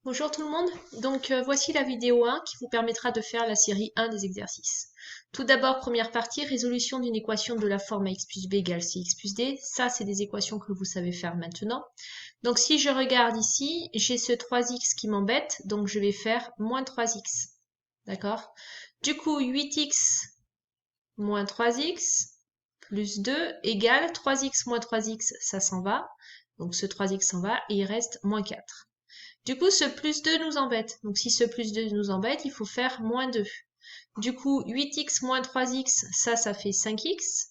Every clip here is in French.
Bonjour tout le monde, voici la vidéo 1 qui vous permettra de faire la série 1 des exercices. Tout d'abord, première partie, résolution d'une équation de la forme ax plus b égale cx plus d. Ça, c'est des équations que vous savez faire maintenant. Donc si je regarde ici, j'ai ce 3x qui m'embête, donc je vais faire moins 3x. D'accord? Du coup, 8x moins 3x plus 2 égale 3x moins 3x, ça s'en va. Donc ce 3x s'en va et il reste moins 4. Du coup, ce plus 2 nous embête. Donc, si ce plus 2 nous embête, il faut faire moins 2. Du coup, 8x moins 3x, ça fait 5x.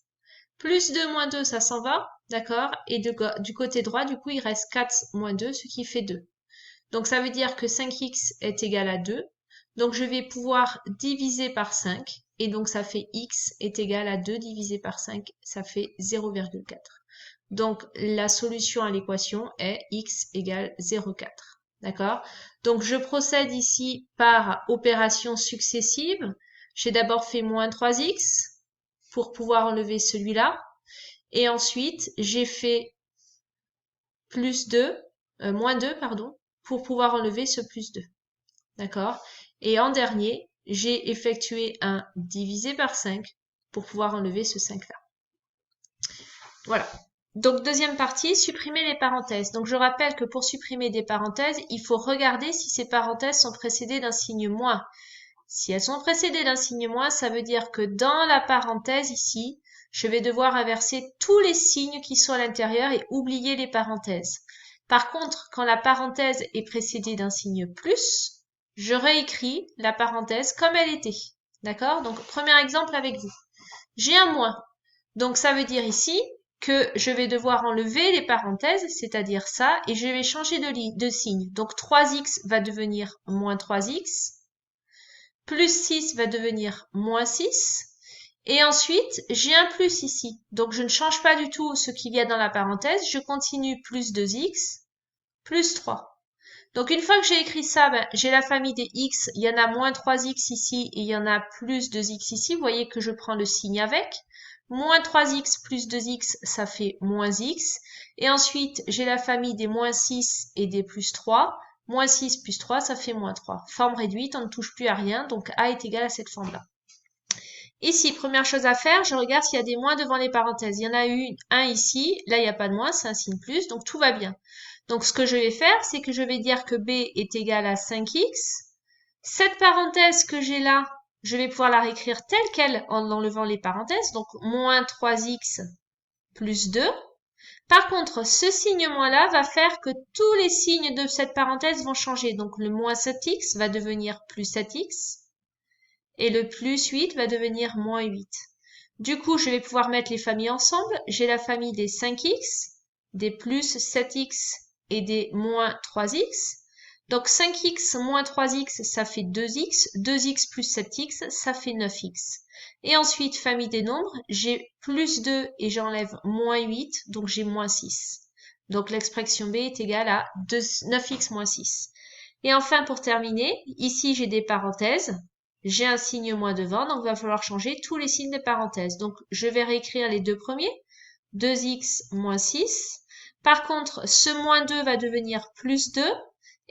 Plus 2 moins 2, ça s'en va. D'accord? Et du côté droit, du coup, il reste 4 moins 2, ce qui fait 2. Donc, ça veut dire que 5x est égal à 2. Donc, je vais pouvoir diviser par 5. Et donc, ça fait x est égal à 2 divisé par 5. Ça fait 0,4. Donc, la solution à l'équation est x égale 0,4. D'accord? Donc, je procède ici par opération successive. J'ai d'abord fait moins 3x pour pouvoir enlever celui-là. Et ensuite, j'ai fait plus 2, moins 2, pardon, pour pouvoir enlever ce plus 2. D'accord? Et en dernier, j'ai effectué un divisé par 5 pour pouvoir enlever ce 5-là. Voilà. Donc, deuxième partie, supprimer les parenthèses. Donc, je rappelle que pour supprimer des parenthèses, il faut regarder si ces parenthèses sont précédées d'un signe moins. Si elles sont précédées d'un signe moins, ça veut dire que dans la parenthèse ici, je vais devoir inverser tous les signes qui sont à l'intérieur et oublier les parenthèses. Par contre, quand la parenthèse est précédée d'un signe plus, je réécris la parenthèse comme elle était. D'accord? Donc, premier exemple avec vous. J'ai un moins. Donc, ça veut dire ici que je vais devoir enlever les parenthèses, c'est-à-dire ça, et je vais changer de signe. Donc, 3x va devenir moins 3x, plus 6 va devenir moins 6, et ensuite, j'ai un plus ici. Donc, je ne change pas du tout ce qu'il y a dans la parenthèse, je continue plus 2x, plus 3. Donc, une fois que j'ai écrit ça, j'ai la famille des x, il y en a moins 3x ici, et il y en a plus 2x ici. Vous voyez que je prends le signe avec. Moins 3x plus 2x, ça fait moins x. Et ensuite, j'ai la famille des moins 6 et des plus 3. Moins 6 plus 3, ça fait moins 3. Forme réduite, on ne touche plus à rien, donc A est égal à cette forme-là. Ici, première chose à faire, je regarde s'il y a des moins devant les parenthèses. Il y en a eu un ici, là il n'y a pas de moins, c'est un signe plus, donc tout va bien. Donc ce que je vais faire, c'est que je vais dire que B est égal à 5x. Cette parenthèse que j'ai là, je vais pouvoir la réécrire telle qu'elle en enlevant les parenthèses, donc moins 3x plus 2. Par contre, ce signe moins-là va faire que tous les signes de cette parenthèse vont changer. Donc le moins 7x va devenir plus 7x et le plus 8 va devenir moins 8. Du coup, je vais pouvoir mettre les familles ensemble. J'ai la famille des 5x, des plus 7x et des moins 3x. Donc 5x moins 3x, ça fait 2x. 2x plus 7x, ça fait 9x. Et ensuite, famille des nombres, j'ai plus 2 et j'enlève moins 8, donc j'ai moins 6. Donc l'expression B est égale à 9x moins 6. Et enfin, pour terminer, ici j'ai des parenthèses. J'ai un signe moins devant, donc il va falloir changer tous les signes des parenthèses. Donc je vais réécrire les deux premiers. 2x moins 6. Par contre, ce moins 2 va devenir plus 2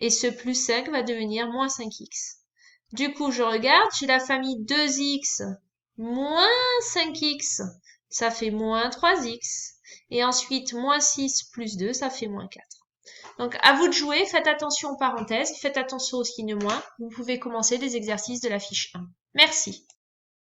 et ce plus 5 va devenir moins 5x. Du coup, je regarde, j'ai la famille 2x moins 5x, ça fait moins 3x. Et ensuite, moins 6 plus 2, ça fait moins 4. Donc, à vous de jouer, faites attention aux parenthèses, faites attention aux signes moins. Vous pouvez commencer les exercices de la fiche 1. Merci.